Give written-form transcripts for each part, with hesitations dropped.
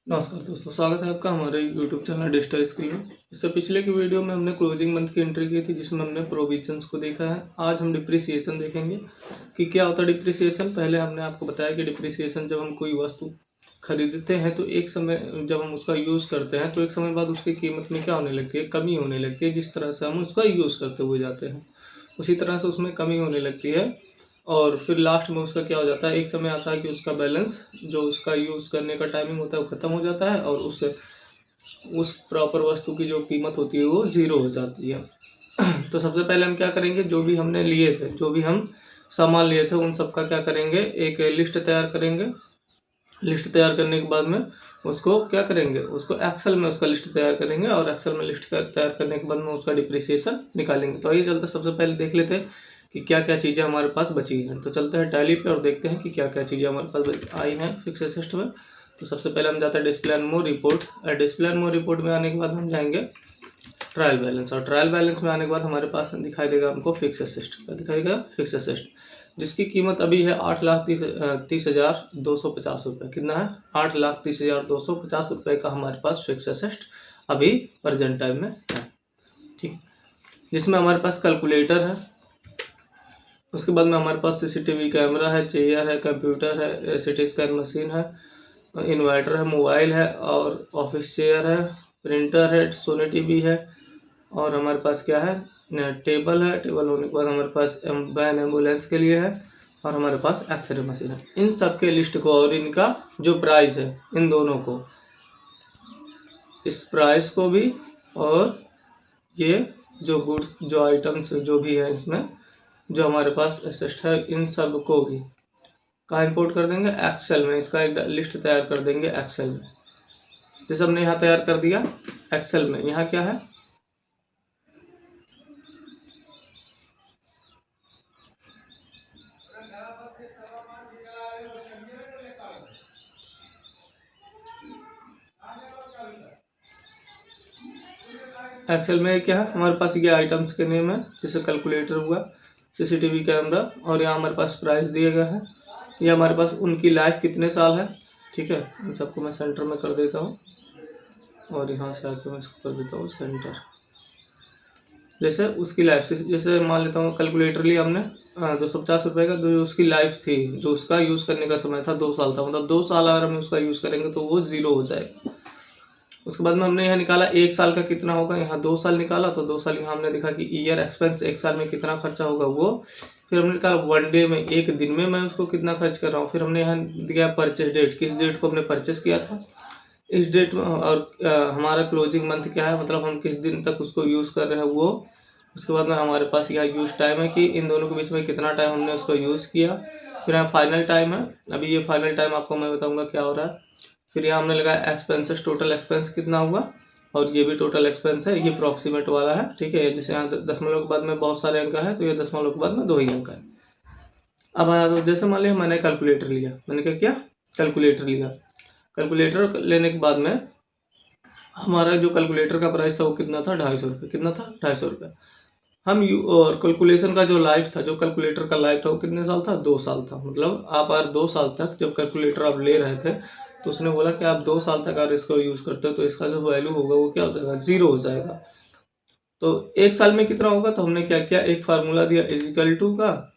नमस्कार दोस्तों, स्वागत है आपका हमारे यूट्यूब चैनल डिजिटल स्किल में। इससे पिछले की वीडियो में हमने क्लोजिंग मंथ की एंट्री की थी, जिसमें हमने प्रोविजंस को देखा है। आज हम डिप्रिसिएशन देखेंगे कि क्या होता है डिप्रिसिएशन। पहले हमने आपको बताया कि डिप्रिसिएशन जब हम कोई वस्तु खरीदते हैं तो एक समय जब हम उसका यूज़ करते हैं तो एक समय बाद उसकी कीमत में क्या होने लगती है, कमी होने लगती है। जिस तरह से हम उसका यूज़ करते हुए जाते हैं उसी तरह से उसमें कमी होने लगती है और फिर लास्ट में उसका क्या हो जाता है, एक समय आता है कि उसका बैलेंस जो उसका यूज़ करने का टाइमिंग होता है वो ख़त्म हो जाता है और उस प्रॉपर वस्तु की जो कीमत होती है वो ज़ीरो हो जाती है। तो सबसे पहले हम क्या करेंगे, जो भी हमने लिए थे, जो भी हम सामान लिए थे, उन सब का क्या करेंगे, एक लिस्ट तैयार करेंगे। लिस्ट तैयार करने के बाद में उसको क्या करेंगे, उसको एक्सेल में उसका लिस्ट तैयार करेंगे और एक्सेल में लिस्ट तैयार करने के बाद में उसका डिप्रिसिएशन निकालेंगे। तो आइए चलते सबसे पहले देख लेते हैं कि क्या क्या चीज़ें हमारे पास बची हैं। तो चलते हैं टैली पे और देखते हैं कि क्या क्या चीज़ें हमारे पास आई हैं फिक्स एसेट में। तो सबसे पहले हम जाते हैं display and more report. Display and more report में आने के बाद हम जाएंगे ट्रायल बैलेंस, और ट्रायल बैलेंस में आने के बाद हमारे पास दिखाई देगा हमको फिक्स एसेट। क्या दिखाई देगा, फिक्स एसेट, जिसकी कीमत अभी है 8,30,250 रुपये। कितना है, 8,30,250 रुपये का हमारे पास फिक्स एसेट अभी प्रेजेंट टाइम में है। ठीक, जिसमें हमारे पास कैलकुलेटर है, उसके बाद में हमारे पास सीसीटीवी कैमरा है, चेयर है, कंप्यूटर है, सीटी स्कैन मशीन है, इन्वर्टर है, मोबाइल है और ऑफिस चेयर है, प्रिंटर है, सोनी टीवी है और हमारे पास क्या है, टेबल है। टेबल होने के बाद हमारे पास वैन एम्बुलेंस के लिए है और हमारे पास एक्सरे मशीन है। इन सब के लिस्ट को और इनका जो प्राइस है, इन दोनों को, इस प्राइस को भी और ये जो गुड्स, जो आइटम्स जो भी है इसमें जो हमारे पास एसेट है, इन सब को भी कहाँ इंपोर्ट कर देंगे, एक्सेल में। इसका एक लिस्ट तैयार कर देंगे एक्सेल में। जैसे हमने यहाँ तैयार कर दिया एक्सेल में, यहाँ क्या है, एक्सेल में क्या है हमारे पास, ये आइटम्स के नेम है। जैसे कैलकुलेटर हुआ, सीसीटीवी कैमरा, और यहाँ हमारे पास प्राइस दिया गया है। ये हमारे पास उनकी लाइफ कितने साल है। ठीक है, इन सबको मैं सेंटर में कर देता हूँ और यहाँ से आके मैं इसको कर देता हूँ सेंटर। जैसे उसकी लाइफ, जैसे मान लेता हूँ कैलकुलेटर लिया हमने 250 रुपये का, जो उसकी लाइफ थी, जो उसका यूज़ करने का समय था 2 साल था। मतलब 2 साल अगर हम उसका यूज़ करेंगे तो वो ज़ीरो हो जाएगा। उसके बाद में हमने यहाँ निकाला 1 साल का कितना होगा, यहाँ 2 साल निकाला तो 2 साल यहाँ हमने देखा कि ईयर एक्सपेंस 1 साल में कितना खर्चा होगा वो। फिर हमने निकाला 1 डे में, एक दिन में मैं उसको कितना खर्च कर रहा हूँ। फिर हमने यहाँ दिया परचेज डेट, किस डेट को हमने परचेस किया था, इस डेट में, और हमारा क्लोजिंग मंथ क्या है, मतलब हम किस दिन तक उसको यूज़ कर रहे हैं वो। उसके बाद में हमारे पास यहाँ यूज़ टाइम है कि इन दोनों के बीच में कितना टाइम हमने उसको यूज़ किया। फिर यहाँ फाइनल टाइम है, अभी ये फाइनल टाइम आपको मैं बताऊँगा क्या हो रहा है। फिर यहाँ हमने लगाया एक्सपेंसेस, टोटल एक्सपेंस कितना हुआ, और ये भी टोटल एक्सपेंस है, ये अप्रॉक्सीमेट वाला है। ठीक है, जैसे यहाँ दशमलव के बाद में बहुत सारे अंक है तो ये दशमलव के बाद में 2 ही अंक है। अब तो जैसे मान लिया मैंने कैलकुलेटर लिया, मैंने क्या किया, कैलकुलेटर लिया। कैलकुलेटर लेने के बाद में हमारा जो कैलकुलेटर का प्राइस था वो कितना था, 250 रुपये। कितना था, 250 रुपये। और कैलकुलेशन का जो लाइफ था, जो कैलकुलेटर का लाइफ था वो कितने साल था, 2 साल था। मतलब आप अगर 2 साल तक जब कैलकुलेटर आप ले रहे थे तो उसने बोला कि आप 2 साल तक अगर इसको यूज़ करते हो तो इसका जो वैल्यू होगा वो क्या हो जाएगा, ज़ीरो हो जाएगा। तो 1 साल में कितना होगा, तो हमने क्या किया, एक फार्मूला दिया इजिकल टू का,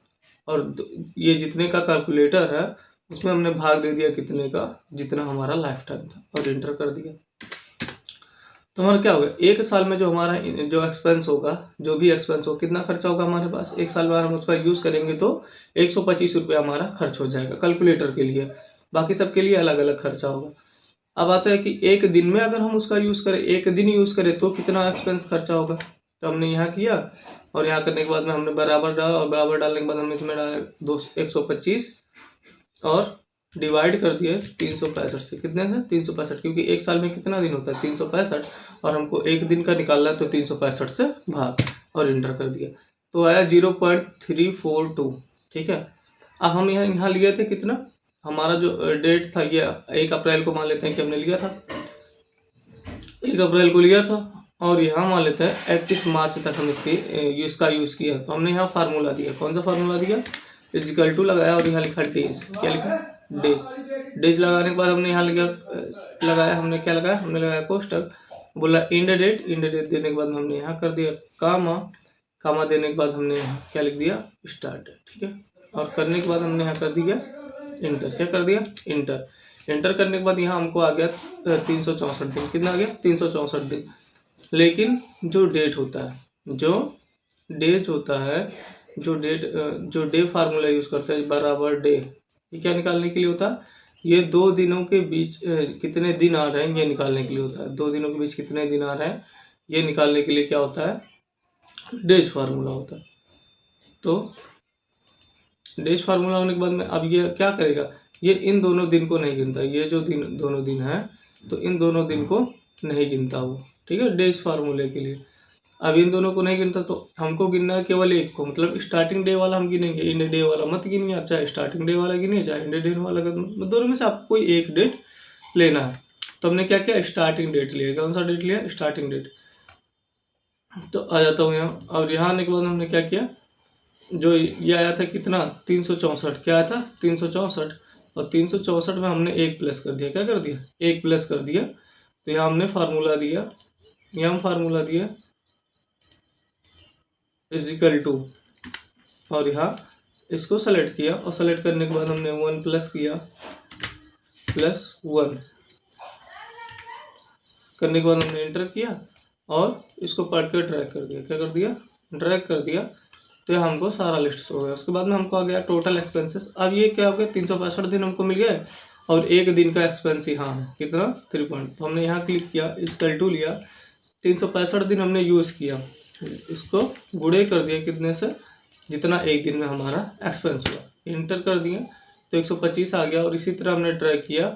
और ये जितने का कैलकुलेटर है उसमें हमने भाग दे दिया कितने का, जितना हमारा लाइफ टाइम था, और इंटर कर दिया। तो हमारा क्या होगा, 1 साल में जो हमारा जो एक्सपेंस होगा, जो भी एक्सपेंस होगा, कितना खर्चा होगा हमारे पास, 1 साल में हम उसका यूज़ करेंगे तो 125 रुपये हमारा खर्च हो जाएगा कैलकुलेटर के लिए। बाकी सब के लिए अलग अलग खर्चा होगा। अब आता है कि एक दिन में अगर हम उसका यूज़ करें, एक दिन यूज़ करें तो कितना एक्सपेंस खर्चा होगा। तो हमने यहाँ किया और यहाँ करने के बाद में हमने बराबर डाला, और बराबर डालने के बाद हमने इसमें डाला 125 और डिवाइड कर दिए 365 से। कितने से, 365, क्योंकि 1 साल में कितना दिन होता है, 365, और हमको एक दिन का निकालना है तो 365 से भाग, और इंटर कर दिया तो आया 0.342। ठीक है, अब हम यहाँ लिए थे कितना, हमारा जो डेट था ये 1 अप्रैल को मान लेते हैं कि हमने लिया था, 1 अप्रैल को लिया था, और यहाँ मान लेते हैं 31 मार्च तक हम इसका यूज़ किया। तो हमने यहाँ फार्मूला दिया, कौन सा फार्मूला दिया, इजिकल टू लगाया और यहाँ लिखा डेज, क्या लिखा, डेज। डेज लगाने के बाद हमने यहाँ लगाया, हमने क्या लगाया, हमने लगाया कोष्टक, बोला इंड डेट। इंड डेट देने के बाद हमने यहाँ कर दिया कामा। कामा देने के बाद हमने यहाँ क्या लिख दिया, स्टार्ट डेट। ठीक है, और करने के बाद हमने यहाँ कर दिया इंटर। क्या कर दिया, इंटर। इंटर करने के बाद यहाँ हमको आ गया 364 दिन। कितना आ गया, 364 दिन। लेकिन जो डेट होता है, जो डेज होता है, जो डे फार्मूला यूज़ करते हैं बराबर डे, ये क्या निकालने के लिए होता है, ये 2 दिनों के बीच कितने दिन आ रहे हैं ये निकालने के लिए होता है। 2 दिनों के बीच कितने दिन आ रहे हैं ये निकालने के लिए क्या होता है, डेज फार्मूला होता है। तो डेज फार्मूला होने के बाद में अब ये क्या करेगा, ये इन दोनों दिन को नहीं गिनता। ये जो दोनों दिन है तो इन दोनों दिन को नहीं गिनता वो। ठीक है, डेज फार्मूले के लिए अब इन दोनों को नहीं गिनता, तो हमको गिनना है केवल एक को, मतलब स्टार्टिंग डे वाला हम गिनेंगे। इंड डे वाला मत गिनिए आप, चाहे स्टार्टिंग डे वाला गिनिए चाहे इंड डे वाला, दोनों में से आपको कोई एक डेट लेना है। तो हमने क्या किया, स्टार्टिंग डेट लिया। कौन सा डेट लिया, स्टार्टिंग डेट। तो आ जाता हूँ यहाँ, और यहाँ आने के बाद हमने क्या किया, जो ये आया था कितना 364, क्या आया था 364, और 364 में हमने 1 प्लस कर दिया। क्या कर दिया, 1 प्लस कर दिया। तो यहाँ हमने फार्मूला दिया, यहाँ हम फार्मूला दिया इजिकल टू, और यहाँ इसको सेलेक्ट किया, और सेलेक्ट करने के बाद हमने 1 प्लस किया, +1 करने के बाद हमने एंटर किया, और इसको पढ़ के ड्रैग कर दिया। क्या कर दिया, ड्रैग कर दिया। तो ये हमको सारा लिस्ट हो गया। उसके बाद में हमको आ गया टोटल एक्सपेंसेस। अब ये क्या हो गया, 365 दिन हमको मिल गया, और 1 दिन का एक्सपेंस यहाँ है कितना 3 पॉइंट। तो हमने यहाँ क्लिक किया, इक्वल टू लिया, 365 दिन हमने यूज़ किया, इसको गुणे कर दिया कितने से, जितना 1 दिन में हमारा एक्सपेंस हुआ। इंटर कर दिए तो 125 आ गया, और इसी तरह हमने ट्रैक किया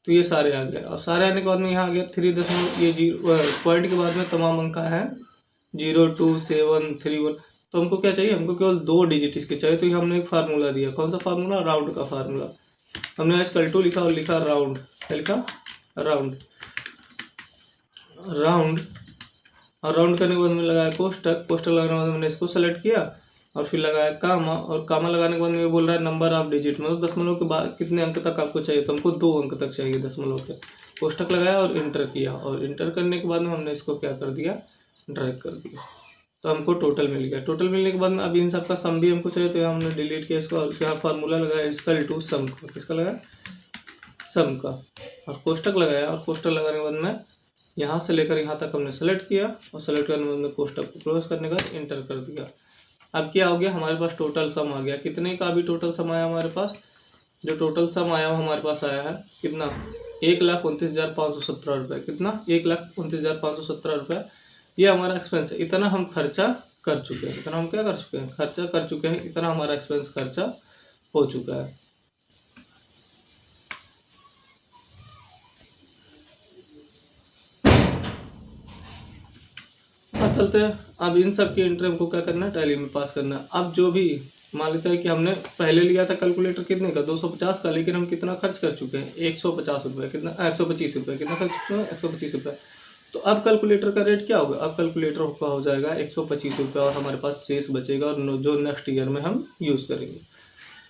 तो ये सारे आ गए। और सारे आने के बाद में यहाँ आ गया 3 ये 0 पॉइंट के बाद में तमाम अंक है 0, 2, 7, 3, 1। तो हमको क्या चाहिए, हमको केवल 2 डिजिट इसके चाहिए। तो ये हमने एक फार्मूला दिया, कौन सा फार्मूला, राउंड का फार्मूला। हमने इक्वल टू लिखा और लिखा राउंड। क्या लिखा, राउंड। राउंड, और राउंड करने के बाद मैंने लगाया कोष्टक। कोष्टक लगाने के बाद मैंने इसको सेलेक्ट किया, और फिर लगाया कामा, और कामा लगाने के बाद में बोल रहा है नंबर ऑफ डिजिट, मतलब दशमलव के बाद कितने अंक तक आपको चाहिए। तो हमको 2 अंक तक चाहिए दशमलव के। कोष्टक लगाया और इंटर किया, और इंटर करने के बाद में हमने इसको क्या कर दिया, ड्रैग कर दिया। तो हमको टोटल मिल गया। टोटल मिलने के बाद में अब इन सब का सम भी हमको चाहिए, तो यहाँ हमने डिलीट किया इसको, और यहाँ फार्मूला लगाया इक्वल टू सम का। किसका लगाया, सम का, और कोष्टक लगाया। और कोष्टक लगाने के बाद में यहाँ से लेकर यहाँ तक हमने सेलेक्ट किया, और सेलेक्ट करने के बाद में कोष्टक को क्लोज करने का इंटर कर दिया। अब क्या हो गया, हमारे पास टोटल सम आ गया। कितने का भी टोटल सम आया हमारे पास, जो टोटल सम आया वो हमारे पास आया है कितना, 1,29,517 रुपये। कितना, 1,29,517 रुपये। ये हमारा एक्सपेंस है। इतना हम खर्चा कर चुके हैं, इतना हम क्या कर चुके हैं, खर्चा कर चुके हैं, इतना हमारा एक्सपेंस खर्चा हो चुका है। अब चलते हैं, अब इन सब की एंट्री हमको क्या करना है, टैली में पास करना है। अब जो भी मान लेते हैं कि हमने पहले लिया था कैलकुलेटर कितने का, 250 का, लेकिन हम कितना खर्च कर चुके हैं, 150 रुपये। कितना, 125 रुपये। कितना खर्च चुके हैं, 125 रुपये। तो अब कैलकुलेटर का रेट क्या होगा, अब कैलकुलेटर का हो जाएगा 125 रुपये, और हमारे पास शेष बचेगा, और जो नेक्स्ट ईयर में हम यूज़ करेंगे।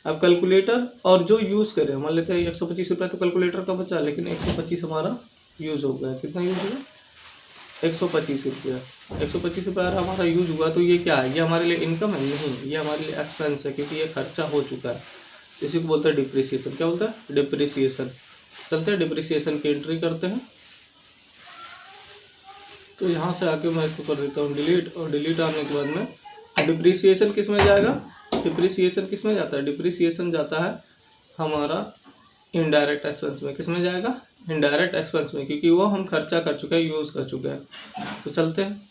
अब कैलकुलेटर और जो यूज़ करें, मान लेते हैं 125 रुपये तो कैलकुलेटर का बचा, लेकिन 125 हमारा यूज़ हो गया। कितना यूज़ हुआ, 125 रुपया। 125 रुपया हमारा यूज हुआ, तो ये क्या है, ये हमारे लिए इनकम है, नहीं, ये हमारे लिए एक्सपेंस है, क्योंकि ये खर्चा हो चुका है। इसी को बोलते हैं डिप्रिसिएशन। क्या बोलता है, डिप्रिसिएशन। चलते हैं डिप्रिसिएशन की एंट्री करते हैं। तो यहाँ से आके मैं इसको कर देता हूँ डिलीट, और डिलीट आने के बाद में डिप्रिसिएशन किस में जाएगा, डिप्रिसिएशन किस में जाता है, डिप्रिसिएशन जाता है हमारा इनडायरेक्ट एक्सपेंस में। किस में जाएगा, इनडायरेक्ट एक्सपेंस में, क्योंकि वो हम खर्चा कर चुके हैं, यूज़ कर चुके हैं। तो चलते हैं,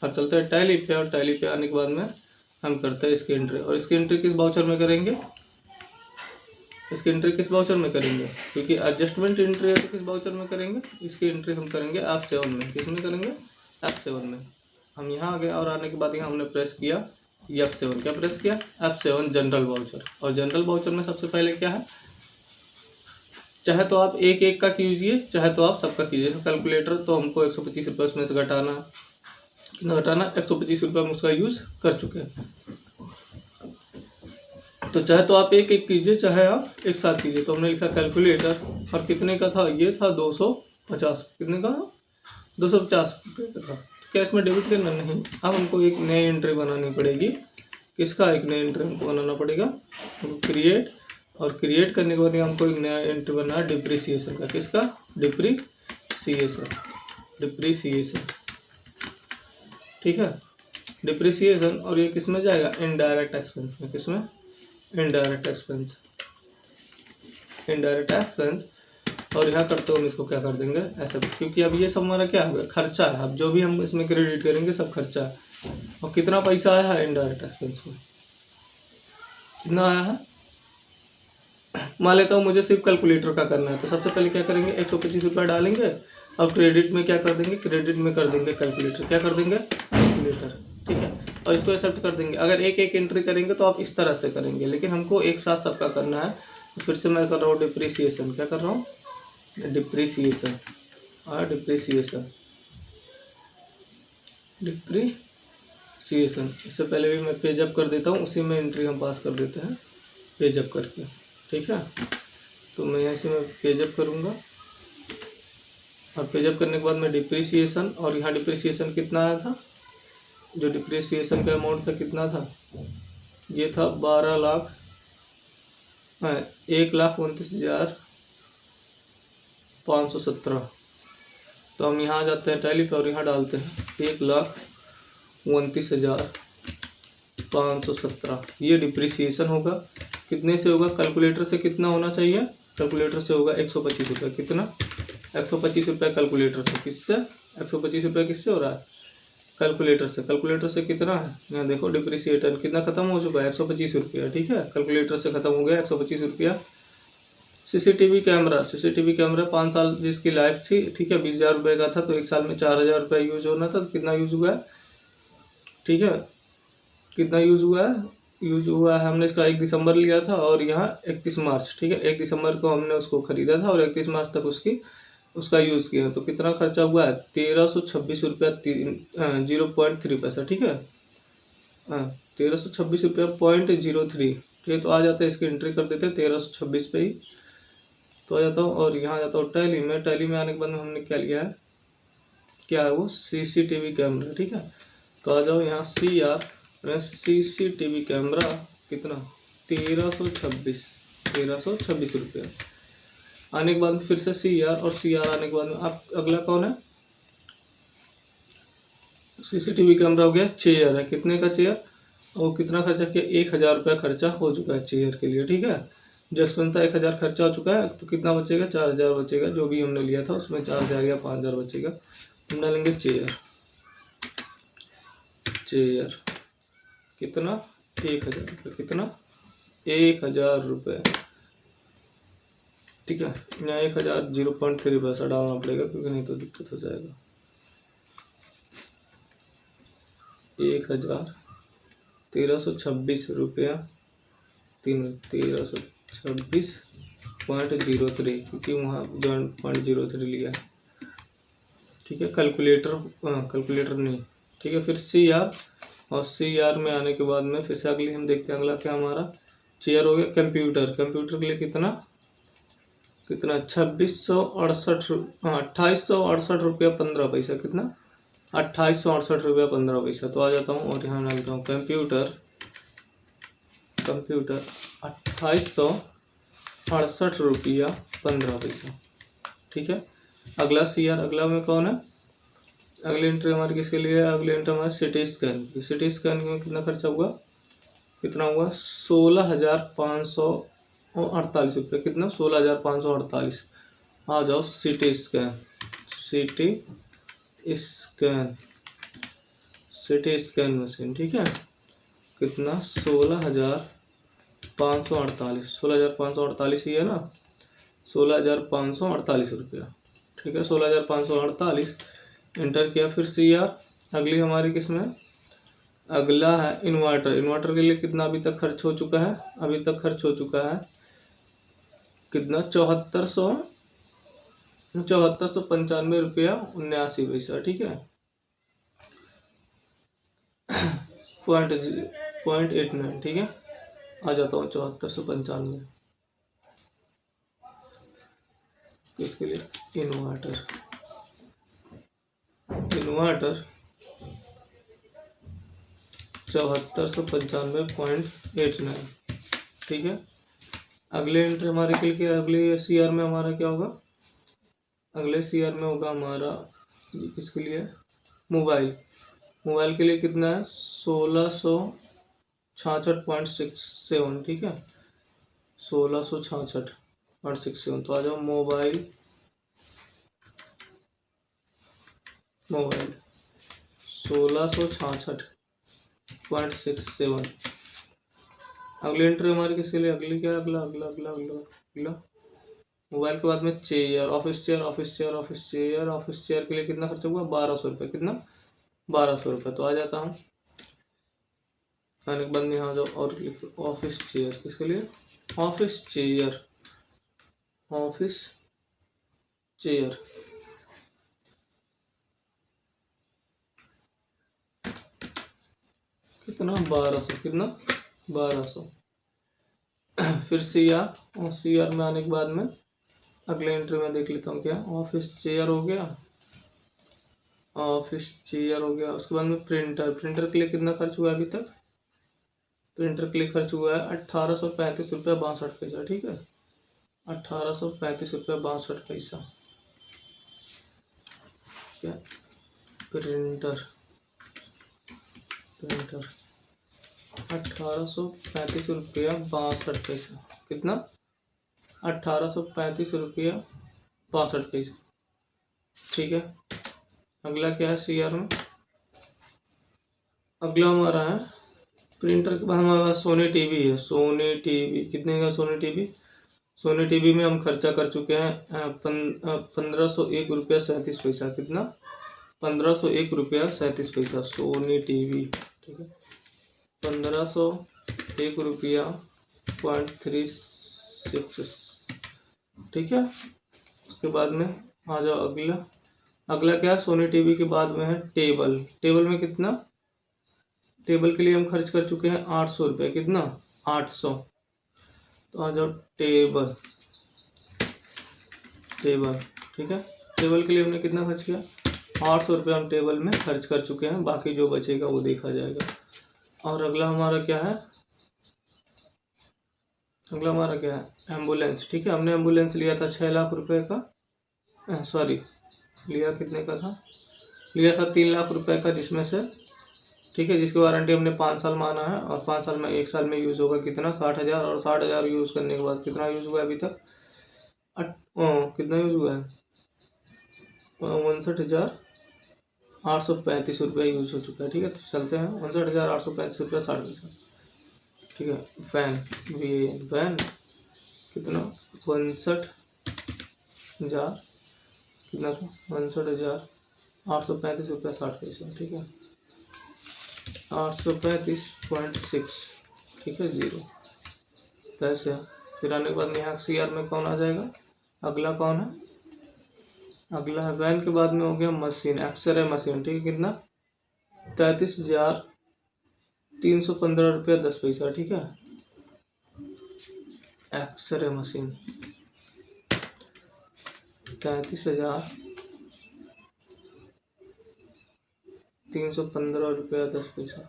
अब चलते हैं टैली पे, और टैली पे आने के बाद में हम करते हैं इसकी एंट्री। और इसकी एंट्री किस बाउचर में करेंगे, इसकी एंट्री किस बाउचर में करेंगे, क्योंकि एडजस्टमेंट एंट्री है तो किस बाउचर में करेंगे, इसकी एंट्री हम करेंगे F7 में। किस में करेंगे, F7 में। हम यहाँ आ गए, और आने के बाद यहाँ हमने प्रेस किया F7। क्या प्रेस किया, F7 जनरल बाउचर। और जनरल बाउचर में सबसे पहले क्या है, चाहे तो आप एक एक का कीजिए, चाहे तो आप सबका कीजिए। कैलकुलेटर तो हमको 125 रुपये उसमें से घटाना है, कितना घटाना, 125 रुपये हम उसका यूज़ कर चुके हैं। तो चाहे तो आप एक एक कीजिए, चाहे आप एक साथ कीजिए। तो हमने लिखा कैलकुलेटर, और कितने का था, ये था 250, कितने का, 250 रुपये का था। क्या इसमें डेबिट करना, नहीं। अब हमको एक नई एंट्री बनानी पड़ेगी। किसका, एक नई एंट्री हमको बनाना पड़ेगा, तो क्रिएट, और क्रिएट करने के बाद हमको एक नया एंट्री बनाना है डिप्रिसिएशन का। किसका, डिप्रिसिएशन, डिप्रिसिएशन, ठीक है, डिप्रिसिएशन। और ये किस में जाएगा, इनडायरेक्ट एक्सपेंस में। किसमें, इनडायरेक्ट एक्सपेंस, इनडायरेक्ट एक्सपेंस। और यहाँ करते हम इसको क्या कर देंगे, ऐसा, क्योंकि अब ये सब हमारा क्या है, खर्चा है। अब जो भी हम इसमें क्रेडिट करेंगे सब खर्चा है। और कितना पैसा आया है इनडायरेक्ट एक्सपेंस में, कितना आया है, मान लेता हूँ मुझे सिर्फ कैलकुलेटर का करना है। तो सबसे पहले क्या करेंगे, 125 रुपये डालेंगे, और क्रेडिट में क्या कर देंगे, क्रेडिट में कर देंगे कैलकुलेटर, क्या कर देंगे, कैलकुलेटर, ठीक है। और इसको एक्सेप्ट कर देंगे। अगर एक एक एंट्री करेंगे तो आप इस तरह से करेंगे, लेकिन हमको एक साथ सबका करना है। तो फिर से मैं कर रहा हूँ डिप्रिसिएशन, क्या कर रहा हूँ, डिप्रिसिएशन, और डिप्रिसिएशन, डिप्रिसिएशन। इससे पहले भी मैं पेजअप कर देता हूँ, उसी में एंट्री हम पास कर देते हैं पेजअप करके, ठीक है। तो मैं यहाँ से मैं पेजअप करूँगा, और पेजअप करने के बाद मैं डिप्रिसिएशन, और यहाँ डिप्रिसिएशन कितना आया था, जो डिप्रिसिएशन का अमाउंट था कितना था, ये था 12 लाख, 1,29,517। तो हम यहाँ जाते हैं टैली पे और यहाँ डालते हैं 1,29,517। ये डिप्रिसिएशन होगा। कितने से होगा, कैलकुलेटर से कितना होना चाहिए, कैलकुलेटर से होगा 125 रुपये। कितना, 125 रुपये कैलकुलेटर से। किससे, 125 रुपये किससे हो रहा है, कैलकुलेटर से। कैलकुलेटर से कितना है, यहाँ देखो डिप्रिसिएटर कितना खत्म हो चुका है, 125 रुपया, ठीक है। कैलकुलेटर से खत्म हो गया 125 रुपया। सीसीटीवी कैमरा, सीसीटीवी कैमरा 5 साल जिसकी लाइफ थी, ठीक है, 20,000 रुपये का था, तो 1 साल में 4,000 रुपये यूज होना था। तो कितना यूज हुआ है, ठीक है, कितना यूज हुआ है, यूज हुआ है, हमने इसका 1 दिसंबर लिया था, और यहाँ 31 मार्च, ठीक है, 1 दिसंबर को हमने उसको ख़रीदा था, और 31 मार्च तक उसका यूज़ किया। तो कितना खर्चा हुआ है, 1,326 रुपया 0.3 पैसा, ठीक है, 1,326 रुपया 0.03, ठीक है। तो आ जाता है, इसकी एंट्री कर देते हैं 1,326 पे ही। तो आ जाता हूँ, और यहाँ जाता हूँ टैली में। टैली में आने के बाद में हमने क्या लिया है, क्या है वो, सीसीटीवी कैमरा, ठीक है। तो आ जाओ यहाँ CR, सीसीटीवी कैमरा कितना, 1,326 रुपया। आने के बाद फिर से CR, और CR आने के बाद में आप अगला कौन है, सीसीटीवी कैमरा हो गया, चेयर है। कितने का चेयर, और कितना खर्चा किया, 1,000 रुपया खर्चा हो चुका है चेयर के लिए, ठीक है। जो एक्सपेंस था 1,000 खर्चा हो चुका है। तो कितना बचेगा, 4,000 बचेगा, जो भी हमने लिया था उसमें 4,000 या 5,000 बचेगा। हम डालेंगे चेयर, चेयर कितना, 1,000 रुपये, कितना, 1,000 रुपये, ठीक है। यहाँ 1,000 0.3 पैसा डालना पड़ेगा, क्योंकि नहीं तो दिक्कत हो जाएगा। 1,1326 रुपया, 1326.03, क्योंकि वहाँ 0.03 लिया है, ठीक है। कैलकुलेटर, कैलकुलेटर नहीं, ठीक है। फिर CR, और CR में आने के बाद में फिर से अगली हम देखते हैं, अगला क्या हमारा, चेयर हो गया। कंप्यूटर, कंप्यूटर के लिए कितना, 2868 रुपया 15 पैसा, कितना, 2868 रुपया 15 पैसा। तो आ जाता हूँ, और यहाँ डालता हूँ कंप्यूटर, कंप्यूटर 2868 रुपया 15 पैसा, ठीक है। अगला CR, अगला में कौन है, अगली एंट्री हमारी किसके लिए है, अगली एंट्री हमारी सिटी स्कैन। सिटी स्कैन में कितना खर्चा हुआ, कितना हुआ, 16,548 रुपये, कितना, 16,548। आ जाओ CT scan, CT scan, CT scan machine, ठीक है। कितना, 16,548, 16,548 ही है ना, 16,548 रुपया, ठीक है। 16,548 एंटर किया। फिर CR, अगली हमारी किसमें, अगला है इन्वर्टर। इन्वर्टर के लिए कितना अभी तक खर्च हो चुका है, अभी तक खर्च हो चुका है कितना, 7495 रुपया 79 पैसा, ठीक है, 0.89, ठीक है। आ जाता हूँ 7495। इसके लिए इन्वर्टर 7495.89। ठीक है। अगले एंट्री हमारे के लिए अगले सीआर में हमारा क्या होगा, अगले सीआर में होगा हमारा इसके लिए मोबाइल के लिए कितना है 1666.67। ठीक है, 1666.67। तो आ जाओ मोबाइल 1666.67। अगली एंट्री हमारी किसके लिए, अगली क्या, अगला अगला अगला अगला अगला मोबाइल के बाद में चेयर, ऑफिस चेयर के लिए कितना खर्चा हुआ 1200 रुपये। कितना 1200 रुपये। तो आ जाता हूँ आने के बाद में यहाँ जाओ और ऑफिस चेयर, किसके लिए ऑफिस चेयर कितना 1200। कितना 1200। फिर सीआर में आने के बाद में अगले एंट्री में देख लेता हूँ क्या, ऑफिस चेयर हो गया। उसके बाद में प्रिंटर के लिए कितना खर्च हुआ अभी तक, प्रिंटर के लिए खर्च हुआ है 1835 रुपये 62 पैसा। ठीक है, 1835 रुपये 62 पैसा। क्या प्रिंटर 1835 रुपया 62 पैसा। कितना 1835 रुपया 62 पैसा। ठीक है। अगला क्या है सीआर में, अगला हमारा है प्रिंटर के बाद हमारे पास सोनी टीवी है। सोनी टीवी कितने का, सोनी टीवी में हम खर्चा कर चुके हैं 1501 रुपया 37 पैसा। कितना 1501 रुपया 37 पैसा सोनी टीवी। ठीक है, 1501 रुपया 36। ठीक है। उसके बाद में आ जाओ अगला क्या है, सोनी टीवी के बाद में है टेबल में कितना, टेबल के लिए हम खर्च कर चुके हैं 800 रुपये। कितना 800। तो आ जाओ टेबल। ठीक है, टेबल के लिए हमने कितना खर्च किया 800 रुपये हम टेबल में खर्च कर चुके हैं, बाकी जो बचेगा वो देखा जाएगा। और अगला हमारा क्या है, एम्बुलेंस। ठीक है, हमने एम्बुलेंस लिया था 6 लाख रुपए का, लिया कितने का था, लिया था 3 लाख रुपए का, जिसमें से ठीक है, जिसकी वारंटी हमने 5 साल माना है और 5 साल में 1 साल में यूज़ होगा कितना 60,000। और 60,000 यूज़ करने के बाद कितना यूज़ हुआ है अभी तक, कितना यूज़ हुआ है 59,835 रुपया यूज हो चुका है। ठीक है, तो चलते हैं 59,835 रुपया 60 पैसा। ठीक है, फैन कितना 62,000 कितना था 59,835 रुपया 60 पैसा। ठीक है, 835.6। ठीक है, 0 पैसे। फिर आने के बाद यहाँ सीआर में कौन आ जाएगा, अगला कौन है, अगला है वैन के बाद में हो गया मशीन, एक्सरे मशीन। ठीक है, कितना 33,315 रुपया 10 पैसा। ठीक है, एक्सरे मशीन 33,315 रुपया 10 पैसा,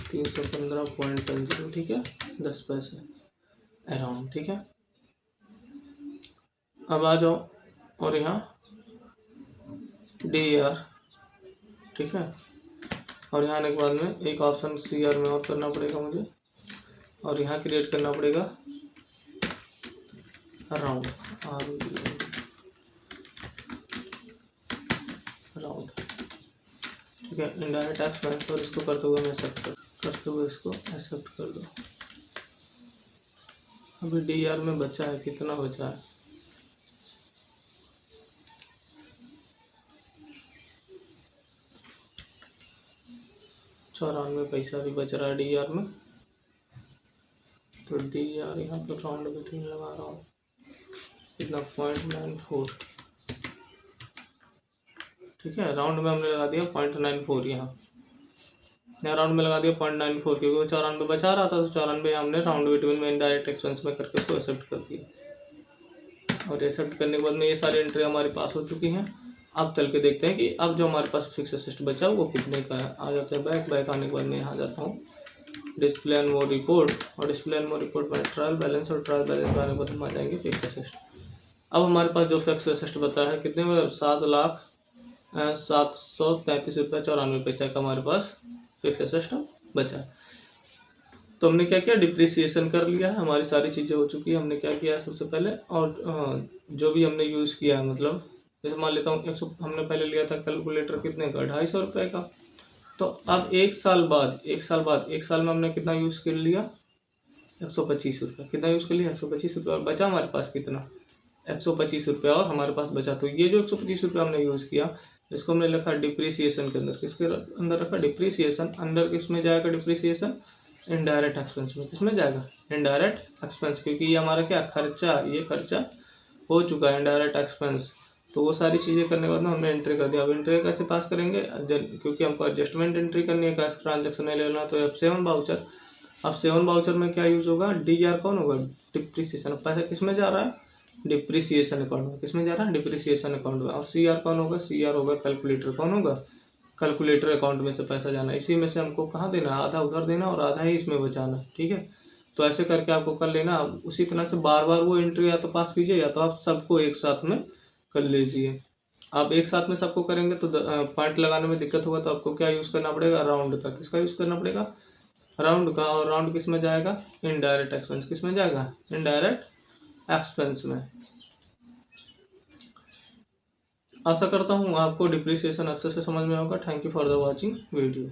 315.10। ठीक है, 10 पैसे अराउंड। ठीक है, अब आ जाओ और यहाँ DAR। ठीक है, और यहाँ आने के बाद में एक ऑप्शन सीआर में और करना पड़ेगा मुझे, और यहाँ क्रिएट करना पड़ेगा राउंड राउंड। ठीक है, इनडायरेक्ट टैक्स ट्रांसफर इसको करते हुए मैं एक्सेप्ट कर दो। अभी DAR में बचा है, कितना बचा है 94 पैसा भी बच रहा है DAR में। तो DAR यहाँ पर राउंड बिटवीन लगा रहा हूँ, कितना 0.94। ठीक है, राउंड में हमने लगा दिया 0.94 यहाँ। यहाँ राउंड में लगा दिया 0.94, क्योंकि वो 94 बचा रहा था, तो 94 हमने राउंड बिटवीन में इनडायरेक्ट एक्सपेंस में करके उसको एक्सेप्ट कर दिया। और एक्सेप्ट करने के बाद में ये सारी एंट्री हमारे पास हो चुकी हैं। अब चल के देखते हैं कि अब जो हमारे पास फिक्स असेट बचा वो कितने का है। आ जाते हैं बैक आने के बाद मैं यहाँ जाता हूँ डिस्प्ले एंड मोर रिपोर्ट, और डिस्प्ले एंड मोर रिपोर्ट में ट्रायल बैलेंस, और ट्रायल बैलेंस आने के बाद हम आ जाएंगे फिक्स असेट। अब हमारे पास जो फिक्स असेट बता है कितने में, 7,733 रुपये 94 पैसे का हमारे पास फिक्स असेट बचा है। तो हमने क्या किया, डिप्रिसिएशन कर लिया है, हमारी सारी चीज़ें हो चुकी है। हमने क्या किया सबसे पहले, और जो भी हमने यूज़ किया है, मतलब जैसे मान लेता हूँ 100 हमने पहले लिया था कैलकुलेटर कितने का, 250 रुपये का। तो अब एक साल में हमने कितना यूज़ कर लिया, 125 रुपये। कितना यूज़ कर लिया, 125 रुपये। और बचा हमारे पास कितना, 125 रुपये और हमारे पास बचा। तो ये जो 125 रुपये हमने यूज़ किया, इसको हमने लिखा डिप्रिसिएशन के अंदर। किसके अंदर रखा, डिप्रिसिएशन अंदर। किसमें जाएगा डिप्रिसिएशन, इनडायरेक्ट एक्सपेंस में। किसमें जाएगा, इनडायरेक्ट एक्सपेंस, क्योंकि ये हमारा क्या खर्चा, ये खर्चा हो चुका है इनडायरेक्ट एक्सपेंस। तो वो सारी चीज़ें करने के बाद में हमने एंट्री कर दिया। अब एंट्री कैसे पास करेंगे, क्योंकि हमको एडजस्टमेंट एंट्री करनी है, कैश ट्रांजेक्शन नहीं लेना, तो F7 वाउचर। अब 7 वाउचर में क्या यूज होगा, DR कौन होगा, डिप्रिसिएशन। पैसा किस में जा रहा है, डिप्रिसिएशन अकाउंट में। किस में जा रहा है, डिप्रिसिएशन अकाउंट में। और CR कौन होगा, CR होगा कैलकुलेटर। कौन होगा, कैलकुलेटर अकाउंट में से पैसा जाना। इसी में से हमको कहाँ देना, आधा उधर देना और आधा ही इसमें बचाना। ठीक है, तो ऐसे करके आपको कर लेना। उसी तरह से बार बार वो एंट्री या तो पास कीजिए, या तो आप सबको एक साथ में कर लीजिए। आप एक साथ में सबको करेंगे तो पॉइंट लगाने में दिक्कत होगा, तो आपको क्या यूज़ करना पड़ेगा, राउंड का। किसका यूज़ करना पड़ेगा, राउंड का। और राउंड किस में जाएगा, इनडायरेक्ट एक्सपेंस। किस में जाएगा, इनडायरेक्ट एक्सपेंस में। आशा करता हूँ आपको डिप्रिसिएशन अच्छे से समझ में होगा। Thank you for the watching video.